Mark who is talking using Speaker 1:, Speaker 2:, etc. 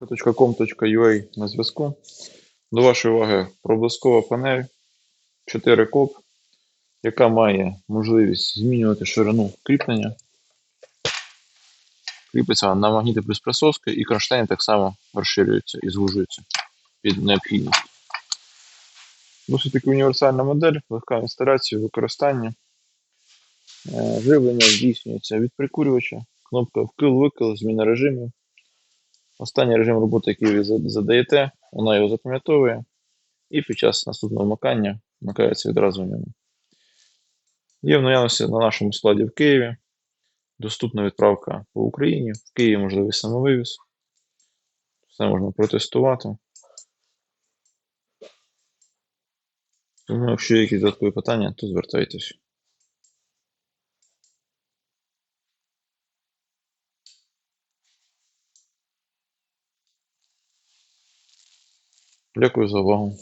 Speaker 1: .com.ua на зв'язку. До вашої уваги проблискова панель 4 коп, яка має можливість змінювати ширину кріплення. Кріпиться на магніти плюс присоски, і кронштейни так само розширюються і звужуються під необхідність. Досить таки універсальна модель, легка інсталяція, використання. Живлення здійснюється від прикурювача, кнопка вкил-викил, зміна режимів. Останній режим роботи, який ви задаєте, вона його запам'ятовує, і під час наступного вмикання вмикається відразу в ньому. Є в наявності на нашому складі в Києві, доступна відправка по Україні, в Києві можливий самовивіз, все можна протестувати. Тому, якщо є якісь додаткові питання, то звертайтесь. Дякую за увагу.